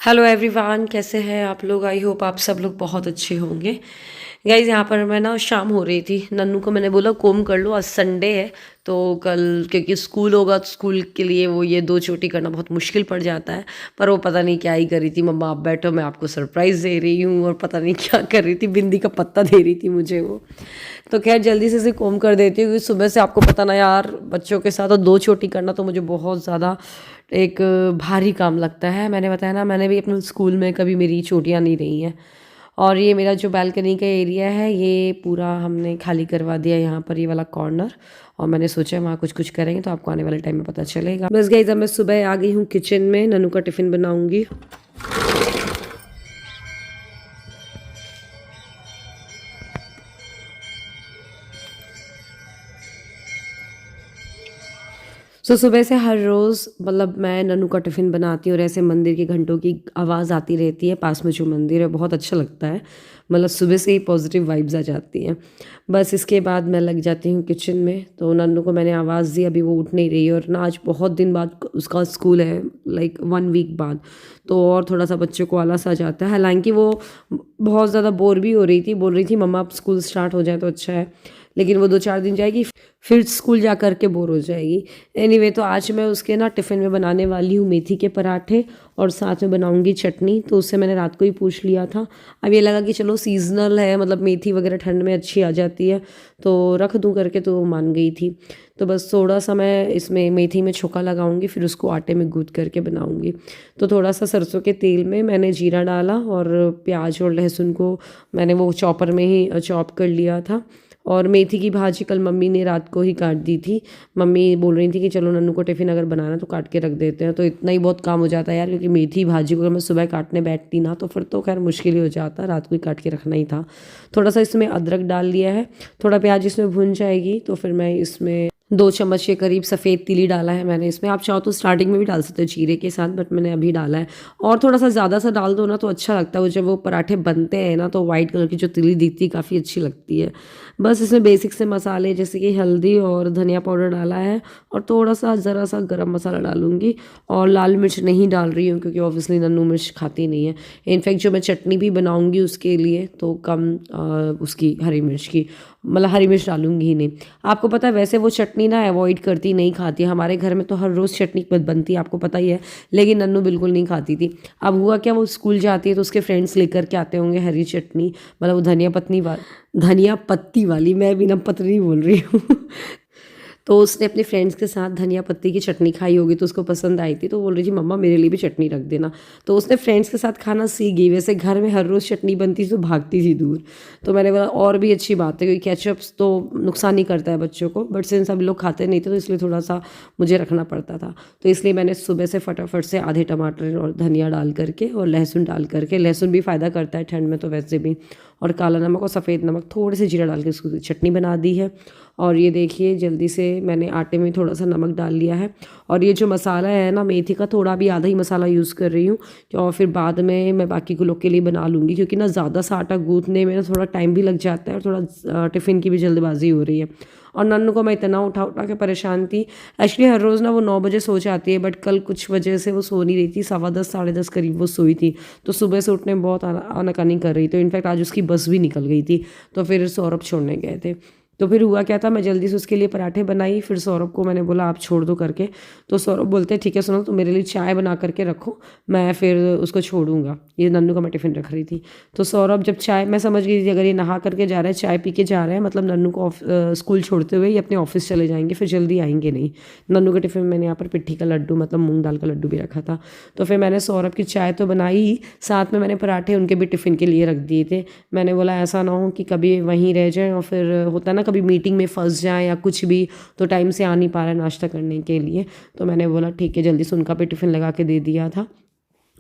Hello everyone, कैसे हैं आप लोग। आई होप आप सब लोग बहुत अच्छे होंगे। गाइज यहाँ पर मैं ना शाम हो रही थी, नन्नू को मैंने बोला कोम कर लो, आज संडे है तो कल क्योंकि स्कूल होगा तो स्कूल के लिए वो ये 2 चोटी करना बहुत मुश्किल पड़ जाता है। पर वो पता नहीं क्या ही कर रही थी, मम्मा आप बैठो मैं आपको सरप्राइज़ दे रही हूँ, और पता नहीं क्या कर रही थी, बिंदी का पत्ता दे रही थी मुझे वो। तो खैर जल्दी से इसे कोम कर देती हूँ, क्योंकि सुबह से आपको पता ना यार, बच्चों के साथ और 2 चोटी करना तो मुझे बहुत ज़्यादा एक भारी काम लगता है। मैंने बताया ना, मैंने भी अपने स्कूल में कभी मेरी चोटियाँ नहीं रही हैं। और ये मेरा जो बालकनी का एरिया है ये पूरा हमने खाली करवा दिया, यहाँ पर ये वाला कॉर्नर। और मैंने सोचा वहाँ कुछ कुछ करेंगे तो आपको आने वाले टाइम में पता चलेगा। बस गाइस, अब मैं सुबह आ गई हूँ किचन में, नन्नू का टिफ़िन बनाऊँगी। सुबह से हर रोज़ मतलब मैं नन्नू का टिफ़िन बनाती हूँ, और ऐसे मंदिर के घंटों की आवाज़ आती रहती है, पास में जो मंदिर है बहुत अच्छा लगता है। मतलब सुबह से ही पॉजिटिव वाइब्स आ जाती हैं। बस इसके बाद मैं लग जाती हूँ किचन में। तो नन्नू को मैंने आवाज़ दी, अभी वो उठ नहीं रही है, और ना आज बहुत दिन बाद उसका स्कूल है, लाइक 1 वीक बाद। तो और थोड़ा सा बच्चों को आलस आ जाता है। हालांकि वो बहुत ज़्यादा बोर भी हो रही थी, बोल रही थी मम्मा अब स्कूल स्टार्ट हो जाए तो अच्छा है, लेकिन वो 2-4 दिन जाएगी फिर स्कूल जा कर के बोर हो जाएगी। एनीवे, तो आज मैं उसके ना टिफ़िन में बनाने वाली हूँ मेथी के पराठे, और साथ में बनाऊंगी चटनी। तो उससे मैंने रात को ही पूछ लिया था। अब ये लगा कि चलो सीज़नल है, मतलब मेथी वगैरह ठंड में अच्छी आ जाती है तो रख दूँ करके, तो वो मान गई थी। तो बस थोड़ा सा मैं इसमें मेथी में छोका लगाऊंगी, फिर उसको आटे में गूँथ करके बनाऊंगी। तो थोड़ा सा सरसों के तेल में मैंने जीरा डाला, और प्याज और लहसुन को मैंने वो चॉपर में ही चॉप कर लिया था। और मेथी की भाजी कल मम्मी ने रात को ही काट दी थी। मम्मी बोल रही थी कि चलो नन्नू को टिफ़िन अगर बनाना तो काट के रख देते हैं, तो इतना ही बहुत काम हो जाता है यार, क्योंकि मेथी भाजी को अगर मैं सुबह काटने बैठती ना तो फिर तो खैर मुश्किल ही हो जाता, रात को ही काट के रखना ही था। थोड़ा सा इसमें अदरक डाल लिया है, थोड़ा प्याज इसमें भुन जाएगी तो फिर मैं इसमें 2 चम्मच के करीब सफ़ेद तिली डाला है मैंने इसमें। आप चाहो तो स्टार्टिंग में भी डाल सकते हो जीरे के साथ, बट मैंने अभी डाला है। और थोड़ा सा ज़्यादा सा डाल दो ना तो अच्छा लगता है, वो जब वो पराठे बनते हैं ना तो वाइट कलर की जो तिली दिखती है काफ़ी अच्छी लगती है। बस इसमें बेसिक से मसाले जैसे कि हल्दी और धनिया पाउडर डाला है, और थोड़ा सा ज़रा सा गरम मसाला डालूंगी। और लाल मिर्च नहीं डाल रही हूँ क्योंकि ऑब्वियसली नन्नू मिर्च खाती नहीं है। इनफैक्ट जो मैं चटनी भी बनाऊंगी उसके लिए तो कम उसकी हरी मिर्च की, मतलब हरी मिर्च डालूंगी ही नहीं। आपको पता है वैसे वो चटनी ना अवॉइड करती, नहीं खाती। हमारे घर में तो हर रोज़ चटनी बनती है, आपको पता ही है, लेकिन नन्नू बिल्कुल नहीं खाती थी। अब हुआ क्या, वो स्कूल जाती है तो उसके फ्रेंड्स लेकर के आते होंगे हरी चटनी, मतलब वो धनिया पत्ती वाली, मैं भी ना पतली बोल रही हूँ। तो उसने अपने फ्रेंड्स के साथ धनिया पत्ती की चटनी खाई होगी तो उसको पसंद आई थी, तो बोल रही थी मम्मा मेरे लिए भी चटनी रख देना। तो उसने फ्रेंड्स के साथ खाना सीख गई। वैसे घर में हर रोज़ चटनी बनती थी तो भागती थी दूर। तो मैंने बोला और भी अच्छी बात है, क्योंकि केचप्स तो नुकसान नहीं करता है बच्चों को, बट सिंस सब लोग खाते नहीं थे तो इसलिए थोड़ा सा मुझे रखना पड़ता था। तो इसलिए मैंने सुबह से फटाफट से आधे टमाटर और धनिया डाल करके और लहसुन डाल करके, लहसुन भी फ़ायदा करता है ठंड में तो वैसे भी, और काला नमक और सफ़ेद नमक थोड़े से जीरा डाल के उसकी चटनी बना दी है। और ये देखिए जल्दी से मैंने आटे में थोड़ा सा नमक डाल लिया है। और ये जो मसाला है ना मेथी का, थोड़ा भी आधा ही मसाला यूज़ कर रही हूँ, और फिर बाद में मैं बाकी के लोग के लिए बना लूँगी, क्योंकि ना ज़्यादा सा आटा गूँथने में ना थोड़ा टाइम भी लग जाता है, और थोड़ा टिफ़िन की भी जल्दबाजी हो रही है। और नन्नू को मैं इतना उठा उठा के परेशान थी। एक्चुअली हर रोज़ ना वो 9 बजे सो जाती है, बट कल कुछ वजह से वो सो नहीं रही थी, 10:15 10:30 करीब वो सोई थी। तो सुबह से उठने में बहुत आनाकानी कर रही थी। तो इनफैक्ट आज उसकी बस भी निकल गई थी, तो फिर सौरभ छोड़ने गए थे। तो फिर हुआ क्या था, मैं जल्दी से उसके लिए पराठे बनाई, फिर सौरभ को मैंने बोला आप छोड़ दो करके। तो सौरभ बोलते ठीक है सुनो, तो मेरे लिए चाय बना करके रखो, मैं फिर उसको छोड़ूंगा। ये नन्नू का मैं टिफ़िन रख रही थी। तो सौरभ जब चाय, मैं समझ गई थी अगर ये नहा करके जा रहा है चाय पी के जा रहा है, मतलब नन्नू को स्कूल छोड़ते हुए ये अपने ऑफिस चले जाएंगे, फिर जल्दी आएंगे नहीं। नन्नू के टिफ़िन में मैंने यहाँ पर पिट्ठी का लड्डू, मतलब मूंग दाल का लड्डू भी रखा था। तो फिर मैंने सौरभ की चाय तो बनाई ही, साथ में मैंने पराठे उनके भी टिफ़िन के लिए रख दिए थे। मैंने बोला ऐसा ना हो कि कभी वहीं रह जाए, और फिर होता ना कभी मीटिंग में फंस जाए या कुछ भी, तो टाइम से आ नहीं पा रहा है नाश्ता करने के लिए। तो मैंने बोला ठीक है, जल्दी से उनका भी टिफ़िन लगा के दे दिया था,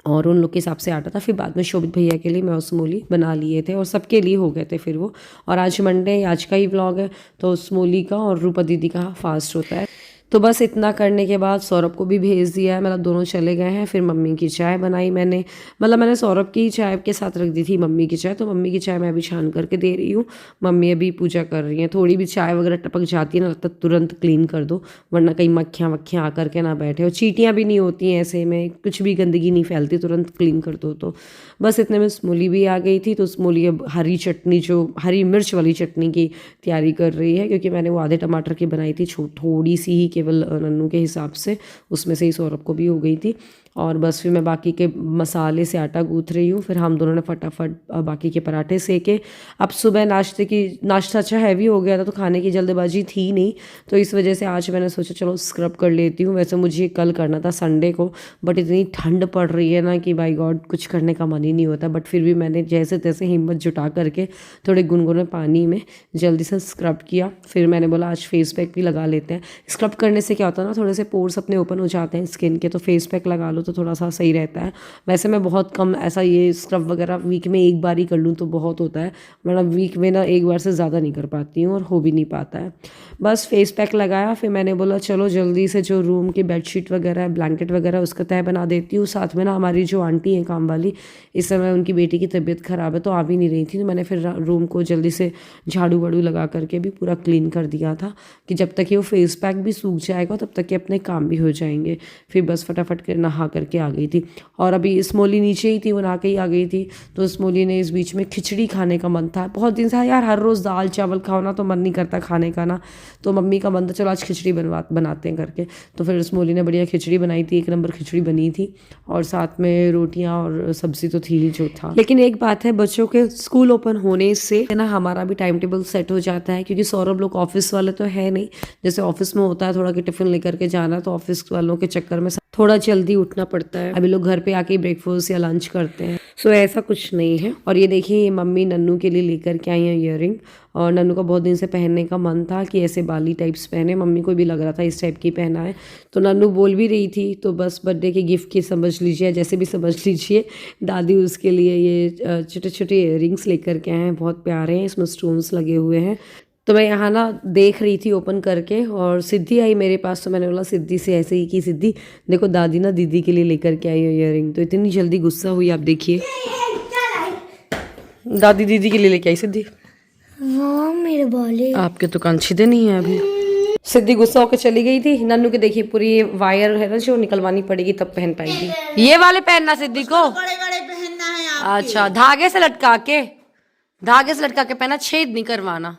और उन लोग के हिसाब से आटा था। फिर बाद में शोभित भैया के लिए मैं और स्मूली बना लिए थे, और सबके लिए हो गए थे फिर वो। और आज मंडे, आज का ही व्लॉग है, तो स्मूली का और रूपा दीदी का फास्ट होता है। तो बस इतना करने के बाद सौरभ को भी भेज दिया है, मतलब दोनों चले गए हैं। फिर मम्मी की चाय बनाई मैंने, मतलब मैंने सौरभ की चाय के साथ रख दी थी मम्मी की चाय, तो मम्मी की चाय मैं अभी छान करके दे रही हूँ। मम्मी अभी पूजा कर रही हैं। थोड़ी भी चाय वगैरह टपक जाती है ना, लगता तुरंत क्लीन कर दो, वरना कहीं मक्खियाँ वक्खियाँ आ करके ना बैठे, और चींटियाँ भी नहीं होती हैं ऐसे में, कुछ भी गंदगी नहीं फैलती, तुरंत क्लीन कर दो। तो बस इतने में स्मूली भी आ गई थी, तो स्मूली अब हरी चटनी, जो हरी मिर्च वाली चटनी की तैयारी कर रही है, क्योंकि मैंने वो आधे टमाटर की बनाई थी, थोड़ी सी ही केवल नन्नू के हिसाब से, उसमें से ही सौरभ को भी हो गई थी। और बस फिर मैं बाकी के मसाले से आटा गूँथ रही हूँ। फिर हम दोनों ने फटाफट बाकी के पराठे सेके। अब सुबह नाश्ता अच्छा हैवी हो गया था, तो खाने की जल्दबाजी थी नहीं, तो इस वजह से आज मैंने सोचा चलो स्क्रब कर लेती हूँ। वैसे मुझे कल करना था संडे को, बट इतनी ठंड पड़ रही है ना कि बाय गॉड कुछ करने का मन ही नहीं होता। बट फिर भी मैंने जैसे तैसे हिम्मत जुटा करके थोड़े गुनगुने पानी में जल्दी से स्क्रब किया। फिर मैंने बोला आज फेस पैक भी लगा लेते हैं। स्क्रब करने से क्या होता है ना, थोड़े से पोर्स अपने ओपन हो जाते हैं स्किन के, तो फेस पैक लगा लो तो थोड़ा सा सही रहता है। वैसे मैं बहुत कम ऐसा ये स्क्रब वगैरह वीक में एक बार ही कर लूँ तो बहुत होता है, वरना वीक में ना एक बार से ज़्यादा नहीं कर पाती हूँ और हो भी नहीं पाता है। बस फेस पैक लगाया, फिर मैंने बोला चलो जल्दी से जो रूम की बेडशीट वगैरह है, ब्लैंकेट वगैरह, उसका तह बना देती हूँ। साथ में ना हमारी जो आंटी हैं काम वाली, इस समय उनकी बेटी की तबीयत ख़राब है तो आ भी नहीं रही थी, तो मैंने फिर रूम को जल्दी से झाड़ू वाड़ू लगा करके भी पूरा क्लीन कर दिया था कि जब तक ये वो फेस पैक भी सूख जाएगा तब तक ये अपने काम भी हो जाएंगे। फिर बस फटाफट के नहा करके आ गई थी। और अभी स्मोली नीचे ही थी, वो नहा के ही आ गई थी, तो स्मोली ने इस बीच में खिचड़ी खाने का मन था बहुत दिन से। यार हर रोज़ दाल चावल खाओ ना तो मन नहीं करता खाने का ना, तो मम्मी का मन था चलो आज खिचड़ी बनाते हैं करके। तो फिर स्मोली ने बढ़िया खिचड़ी बनाई थी, एक नंबर खिचड़ी बनी थी, और साथ में रोटियां और सब्जी तो थी ही जो था। लेकिन एक बात है, बच्चों के स्कूल ओपन होने से ना हमारा भी टाइम टेबल सेट हो जाता है, क्योंकि सौरभ लोग ऑफिस वाले तो है नहीं, जैसे ऑफिस में होता है थोड़ा कि टिफिन लेकर के जाना, तो ऑफिस वालों के चक्कर में थोड़ा जल्दी उठना पड़ता है। अभी लोग घर पे आके ब्रेकफास्ट या लंच करते हैं, सो ऐसा कुछ नहीं है। और ये देखिए ये मम्मी नन्नू के लिए लेकर के आई है ईयरिंग, और नन्नू का बहुत दिन से पहनने का मन था कि ऐसे बाली टाइप्स पहने, मम्मी को भी लग रहा था इस टाइप की पहना है, तो नन्नू बोल भी रही थी। तो बस बर्थडे के गिफ्ट की समझ लीजिए, जैसे भी समझ लीजिए, दादी उसके लिए ये छोटे छोटे ईयरिंग्स लेकर के आए हैं, बहुत प्यारे हैं, इसमें स्टोन्स लगे हुए हैं। तो मैं यहाँ ना देख रही थी ओपन करके, और सिद्धि आई मेरे पास, तो मैंने बोला सिद्धि से ऐसे ही कि सिद्धि देखो दादी ना दीदी के लिए लेकर के आई है ईयरिंग, तो इतनी जल्दी गुस्सा हुई आप देखिए। दादी दीदी के लिए लेके आई सिद्धि। हाँ मेरे बाले आपके तो कान छिदे नहीं है अभी। सिद्धि गुस्सा होकर चली गई थी। नन्नू के देखिए पूरी वायर है ना जो निकलवानी पड़ेगी तब पहन पाएगी। ये वाले पहनना सिद्धि को, बड़े बड़े पहनना है आपके। अच्छा धागे से लटका के पहना, छेद नहीं करवाना।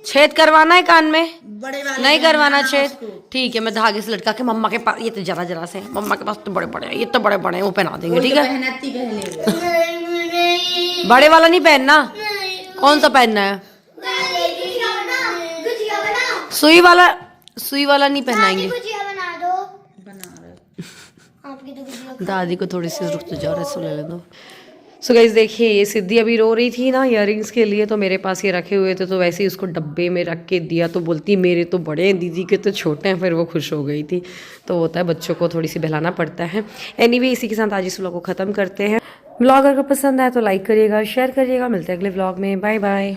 छेद करवाना है कान में, बड़े वाले नहीं करवाना पहनना छेद, उसको। ठीक है। मैं धागे से लटका के, मम्मा के पास ये तो जरा जरा से हैं, मम्मा के पास तो बड़े बड़े हैं, ये तो बड़े बड़े हैं, वो पहना देंगे ठीक है। पहनती पहले बड़े वाला नहीं पहनना, कौन सा पहनना है? सुई वाला नहीं पहनाएंगे। बना दो। आपकी तो गुजिया दादी को थोड़ी सी रुक तो जाओ, रेस्ट ले ले दो। सो गाइस देखिए ये सिद्धि अभी रो रही थी ना ईयरिंग्स के लिए, तो मेरे पास ये रखे हुए थे, तो वैसे ही उसको डब्बे में रख के दिया, तो बोलती मेरे तो बड़े हैं दीदी के तो छोटे हैं, फिर वो खुश हो गई थी। तो होता है बच्चों को थोड़ी सी बहलाना पड़ता है। एनीवे इसी के साथ आज इस व्लॉग को ख़त्म करते हैं। व्लॉग अगर पसंद आए तो लाइक करिएगा, शेयर करिएगा। मिलते हैं अगले व्लॉग में, बाय बाय।